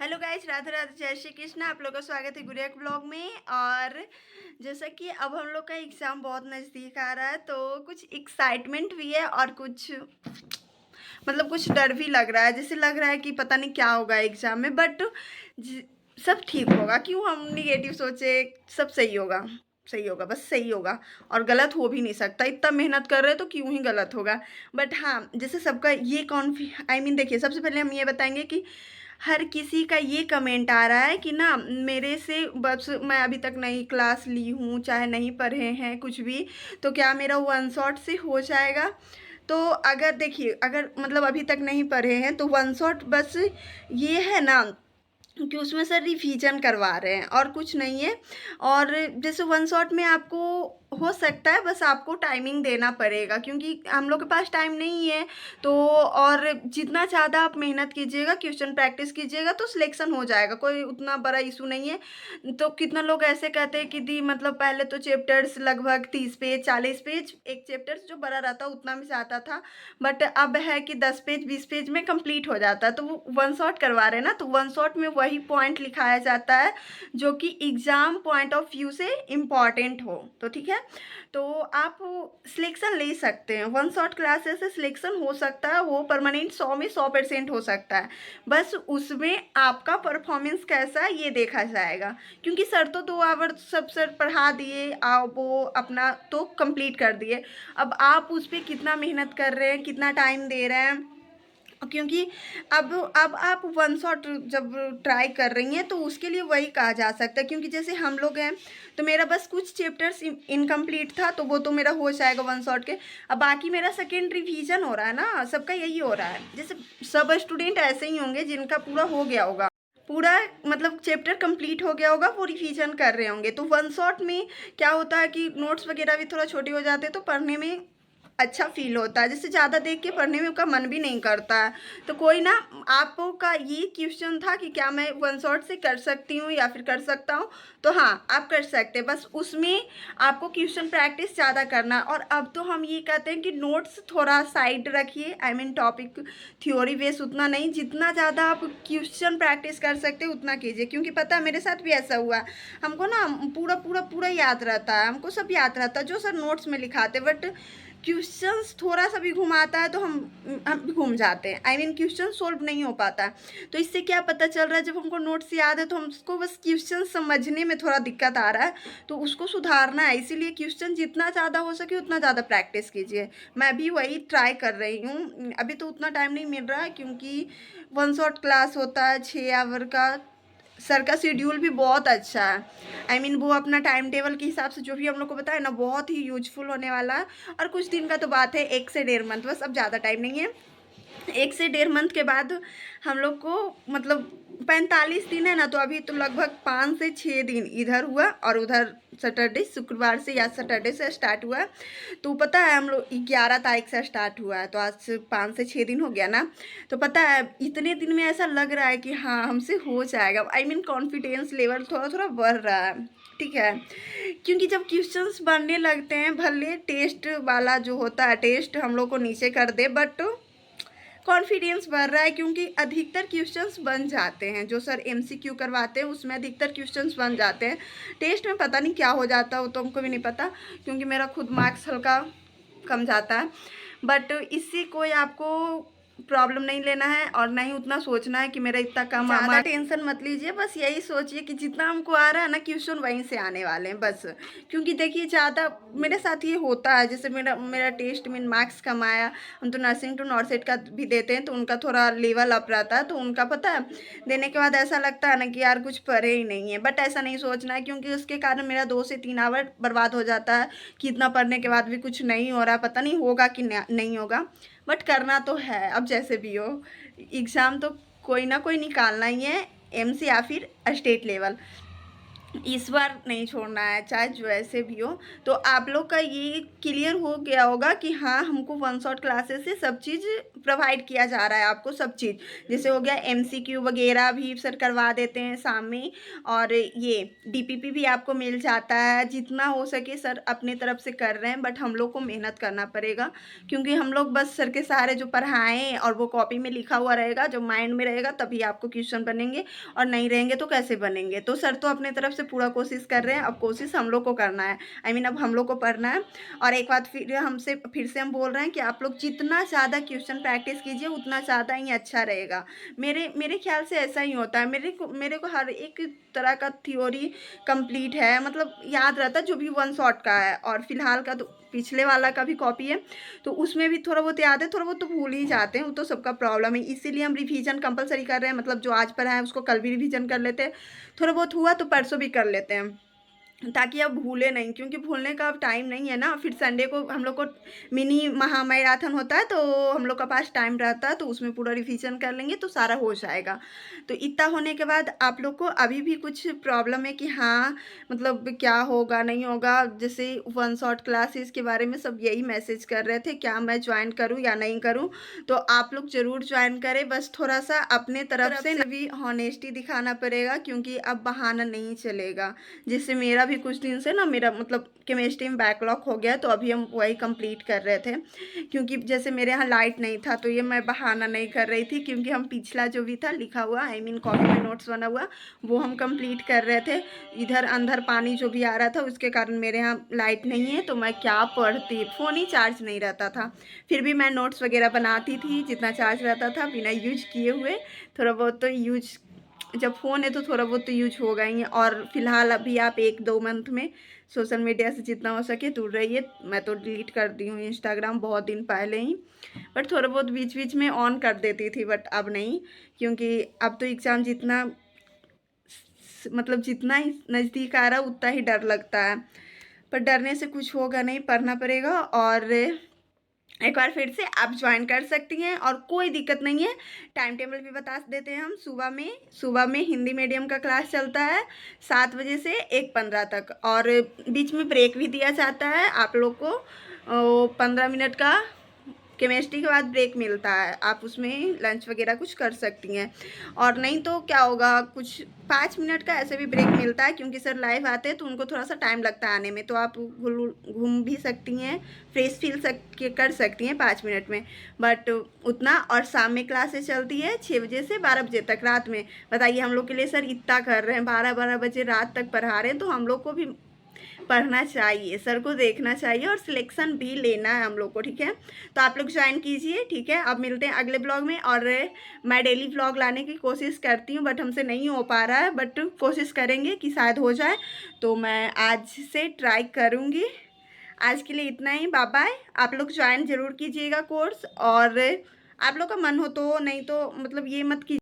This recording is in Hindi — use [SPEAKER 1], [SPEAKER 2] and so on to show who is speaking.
[SPEAKER 1] हेलो गाइस, राधे राधे, जय श्री कृष्ण। आप लोग का स्वागत है गुड़िया के ब्लॉग में। और जैसा कि अब हम लोग का एग्ज़ाम बहुत नज़दीक आ रहा है, तो कुछ एक्साइटमेंट भी है और कुछ कुछ डर भी लग रहा है। जैसे लग रहा है कि पता नहीं क्या होगा एग्ज़ाम में, बट सब ठीक होगा। क्यों हम निगेटिव सोचे? सब सही होगा, सही होगा, बस सही होगा। और गलत हो भी नहीं सकता। इतना मेहनत कर रहे हैं तो क्यों ही गलत होगा। बट हाँ, जैसे सबका ये देखिए, सबसे पहले हम ये बताएंगे कि हर किसी का ये कमेंट आ रहा है कि ना, मेरे से बस मैं अभी तक नहीं क्लास ली हूँ, चाहे नहीं पढ़े हैं कुछ भी, तो क्या मेरा वन शॉट से हो जाएगा? तो अगर देखिए, अगर अभी तक नहीं पढ़े हैं तो वन शॉट बस ये है ना कि उसमें सर रिवीजन करवा रहे हैं और कुछ नहीं है। और जैसे वन शॉट में आपको हो सकता है, बस आपको टाइमिंग देना पड़ेगा, क्योंकि हम लोग के पास टाइम नहीं है। तो और जितना ज़्यादा आप मेहनत कीजिएगा, क्वेश्चन प्रैक्टिस कीजिएगा, तो सिलेक्शन हो जाएगा। कोई उतना बड़ा इशू नहीं है। तो कितना लोग ऐसे कहते हैं कि दी पहले तो चैप्टर्स लगभग 30 पेज 40 पेज, एक चैप्टर जो बड़ा रहता उतना में से आता था। बट अब है कि 10 पेज 20 पेज में कंप्लीट हो जाता है। तो वो वन शॉट करवा रहे हैं ना, तो वन शॉट में वही पॉइंट लिखाया जाता है जो कि एग्ज़ाम पॉइंट ऑफ व्यू से इम्पॉर्टेंट हो। तो ठीक है, तो आप सिलेक्शन ले सकते हैं। वन शॉट क्लासेस से सिलेक्शन हो सकता है, वो परमानेंट 100 में 100% हो सकता है। बस उसमें आपका परफॉर्मेंस कैसा है ये देखा जाएगा। क्योंकि सर तो 2 आवर सब सर पढ़ा दिए, आप वो अपना तो कंप्लीट कर दिए। अब आप उस पर कितना मेहनत कर रहे हैं, कितना टाइम दे रहे हैं। क्योंकि अब आप वन शॉट जब ट्राई कर रही हैं तो उसके लिए वही कहा जा सकता है। क्योंकि जैसे हम लोग हैं, तो मेरा बस कुछ चैप्टर्स इनकम्प्लीट था, तो वो तो मेरा हो जाएगा वन शॉट के। अब बाकी मेरा सेकेंड रिवीजन हो रहा है ना, सबका यही हो रहा है। जैसे सब स्टूडेंट ऐसे ही होंगे जिनका पूरा हो गया होगा, पूरा चैप्टर कंप्लीट हो गया होगा, वो रिवीजन कर रहे होंगे। तो वन शॉट में क्या होता है कि नोट्स वगैरह भी थोड़ा छोटे हो जाते हैं, तो पढ़ने में अच्छा फील होता है। जैसे ज़्यादा देख के पढ़ने में उनका मन भी नहीं करता है। तो कोई ना, आपका ये क्वेश्चन था कि क्या मैं वन शॉट से कर सकती हूँ या फिर कर सकता हूँ, तो हाँ आप कर सकते हैं। बस उसमें आपको क्वेश्चन प्रैक्टिस ज़्यादा करना। और अब तो हम ये कहते हैं कि नोट्स थोड़ा साइड रखिए, टॉपिक थ्योरी बेस उतना नहीं, जितना ज़्यादा आप क्वेश्चन प्रैक्टिस कर सकते हैं उतना कीजिए। क्योंकि पता है मेरे साथ भी ऐसा हुआ, हमको ना पूरा पूरा पूरा याद रहता है, हमको सब याद रहता है जो सर नोट्स में लिखाते, बट क्वेश्चंस थोड़ा सा भी घुमाता है तो हम भी घूम जाते हैं। क्वेश्चन सोल्व नहीं हो पाता है। तो इससे क्या पता चल रहा है, जब हमको नोट्स याद है तो हमको बस क्वेश्चन समझने में थोड़ा दिक्कत आ रहा है, तो उसको सुधारना है। इसीलिए क्वेश्चन जितना ज़्यादा हो सके उतना ज़्यादा प्रैक्टिस कीजिए। मैं भी वही ट्राई कर रही हूँ। अभी तो उतना टाइम नहीं मिल रहा है, क्योंकि वन शॉट क्लास होता है 6 आवर का। सर का शेड्यूल भी बहुत अच्छा है। वो अपना टाइम टेबल के हिसाब से जो भी हम लोग को बताया ना, बहुत ही यूजफुल होने वाला है। और कुछ दिन का तो बात है, 1 से 1.5 मंथ, बस अब ज़्यादा टाइम नहीं है। 1 से 1.5 मंथ के बाद हम लोग को 45 दिन है ना, तो अभी तो लगभग 5 से 6 दिन इधर हुआ और उधर सैटरडे शुक्रवार से या सैटरडे से स्टार्ट हुआ है। तो पता है हम लोग 11 तारीख से स्टार्ट हुआ है, तो आज से 5 से 6 दिन हो गया ना। तो पता है इतने दिन में ऐसा लग रहा है कि हाँ हमसे हो जाएगा। कॉन्फिडेंस लेवल थोड़ा थोड़ा बढ़ रहा है। ठीक है, क्योंकि जब क्वेश्चंस बनने लगते हैं, भले टेस्ट वाला जो होता है टेस्ट हम लोग को नीचे कर दे, बट कॉन्फिडेंस बढ़ रहा है। क्योंकि अधिकतर क्वेश्चंस बन जाते हैं, जो सर एमसीक्यू करवाते हैं उसमें अधिकतर क्वेश्चंस बन जाते हैं। टेस्ट में पता नहीं क्या हो जाता है, वो तो हमको भी नहीं पता, क्योंकि मेरा खुद मार्क्स हल्का कम जाता है। बट इससे कोई आपको प्रॉब्लम नहीं लेना है और ना ही उतना सोचना है कि मेरा इतना कम। ज़्यादा टेंशन मत लीजिए, बस यही सोचिए कि जितना हमको आ रहा है ना क्वेश्चन वहीं से आने वाले हैं बस। क्योंकि देखिए ज़्यादा मेरे साथ ये होता है, जैसे मेरा मेरा टेस्ट में मार्क्स कम आया, हम तो नर्सिंग टू नॉर्सेट का भी देते हैं, तो उनका थोड़ा लेवल अप रहता है। तो उनका पता है देने के बाद ऐसा लगता है ना कि यार कुछ पढ़े ही नहीं है, बट ऐसा नहीं सोचना है, क्योंकि उसके कारण मेरा 2 से 3 आवर बर्बाद हो जाता है कि इतना पढ़ने के बाद भी कुछ नहीं हो रहा, पता नहीं होगा कि नहीं होगा। बट करना तो है, अब जैसे भी हो एग्ज़ाम तो कोई ना कोई निकालना ही है, एमसी या फिर स्टेट लेवल। इस बार नहीं छोड़ना है, चाहे जैसे भी हो। तो आप लोग का ये क्लियर हो गया होगा कि हाँ, हमको वन शॉट क्लासेस से सब चीज़ प्रोवाइड किया जा रहा है आपको, सब चीज़। जैसे हो गया एमसीक्यू वगैरह भी सर करवा देते हैं शाम में, और ये डीपीपी भी आपको मिल जाता है। जितना हो सके सर अपने तरफ से कर रहे हैं, बट हम लोग को मेहनत करना पड़ेगा, क्योंकि हम लोग बस सर के सहारे जो पढ़ाएँ और वो कॉपी में लिखा हुआ रहेगा, जो माइंड में रहेगा, तभी आपको क्वेश्चन बनेंगे, और नहीं रहेंगे तो कैसे बनेंगे। तो सर तो अपने तरफ से पूरा कोशिश कर रहे हैं, अब कोशिश हम लोग को करना है। अब हम लोग को पढ़ना है। और एक बात फिर से हम बोल रहे हैं कि आप लोग जितना ज़्यादा क्वेश्चन प्रैक्टिस कीजिए, उतना ज़्यादा ही अच्छा रहेगा। मेरे ख्याल से ऐसा ही होता है। मेरे को हर एक तरह का थ्योरी कंप्लीट है, मतलब याद रहता है, जो भी वन शॉट का है। और फिलहाल का तो पिछले वाला का भी कॉपी है, तो उसमें भी थोड़ा बहुत याद है, थोड़ा बहुत तो भूल ही जाते हैं, वो तो सबका प्रॉब्लम है। इसीलिए हम रिवीजन कंपलसरी कर रहे हैं, मतलब जो आज पढ़ा है उसको कल भी रिवीजन कर लेते हैं, थोड़ा बहुत हुआ तो परसों भी कर लेते हैं, ताकि अब भूले नहीं, क्योंकि भूलने का अब टाइम नहीं है ना। फिर संडे को हम लोग को मिनी महामैराथन होता है, तो हम लोग का पास टाइम रहता है, तो उसमें पूरा रिवीजन कर लेंगे तो सारा हो जाएगा। तो इतना होने के बाद आप लोग को अभी भी कुछ प्रॉब्लम है कि हाँ, मतलब क्या होगा नहीं होगा। जैसे वन शॉट क्लासेस के बारे में सब यही मैसेज कर रहे थे, क्या मैं ज्वाइन करूँ या नहीं करूँ। तो आप लोग ज़रूर ज्वाइन करें, बस थोड़ा सा अपने तरफ से भी हॉनेस्टी दिखाना पड़ेगा, क्योंकि अब बहाना नहीं चलेगा। जिससे मेरा भी कुछ दिन से ना, मेरा मतलब केमिस्ट्री में बैकलॉग हो गया, तो अभी हम वही कंप्लीट कर रहे थे। क्योंकि जैसे मेरे यहाँ लाइट नहीं था, तो ये मैं बहाना नहीं कर रही थी, क्योंकि हम पिछला जो भी था लिखा हुआ, कॉपी में नोट्स बना हुआ, वो हम कंप्लीट कर रहे थे। इधर अंदर पानी जो भी आ रहा था, उसके कारण मेरे यहाँ लाइट नहीं है, तो मैं क्या पढ़ती, फ़ोन ही चार्ज नहीं रहता था। फिर भी मैं नोट्स वगैरह बनाती थी जितना चार्ज रहता था, बिना यूज किए हुए। थोड़ा बहुत तो यूज, जब फ़ोन है तो थोड़ा बहुत तो यूज होगा ही। और फिलहाल अभी आप 1-2 मंथ में सोशल मीडिया से जितना हो सके दूर रहिए। मैं तो डिलीट कर दी हूँ इंस्टाग्राम बहुत दिन पहले ही, बट थोड़ा बहुत बीच बीच में ऑन कर देती थी, बट अब नहीं। क्योंकि अब तो एग्ज़ाम जितना मतलब जितना ही नज़दीक आ रहा है, उतना ही डर लगता है। पर डरने से कुछ होगा नहीं, पढ़ना पड़ेगा। और एक बार फिर से आप ज्वाइन कर सकती हैं, और कोई दिक्कत नहीं है। टाइम टेबल भी बता देते हैं हम। सुबह में हिंदी मीडियम का क्लास चलता है 7 बजे से 1:15 तक, और बीच में ब्रेक भी दिया जाता है आप लोग को, 15 मिनट का। केमिस्ट्री के बाद ब्रेक मिलता है, आप उसमें लंच वगैरह कुछ कर सकती हैं। और नहीं तो क्या होगा, कुछ 5 मिनट का ऐसे भी ब्रेक मिलता है, क्योंकि सर लाइव आते हैं तो उनको थोड़ा सा टाइम लगता है आने में, तो आप घूम भी सकती हैं, फ्रेश फील कर सकती हैं 5 मिनट में, बट उतना। और शाम में क्लासेस चलती है 6 बजे से 12 बजे तक रात में। बताइए, हम लोग के लिए सर इतना कर रहे हैं, 12-12 बजे रात तक पढ़ा रहे हैं, तो हम लोग को भी पढ़ना चाहिए, सर को देखना चाहिए, और सिलेक्शन भी लेना है हम लोग को, ठीक है। तो आप लोग ज्वाइन कीजिए, ठीक है। अब मिलते हैं अगले ब्लॉग में। और मैं डेली ब्लॉग लाने की कोशिश करती हूँ, बट हमसे नहीं हो पा रहा है, बट कोशिश करेंगे कि शायद हो जाए। तो मैं आज से ट्राई करूँगी। आज के लिए इतना ही, बाय बाय। आप लोग ज्वाइन ज़रूर कीजिएगा कोर्स, और आप लोग का मन हो तो, नहीं तो मतलब ये मत कीजिए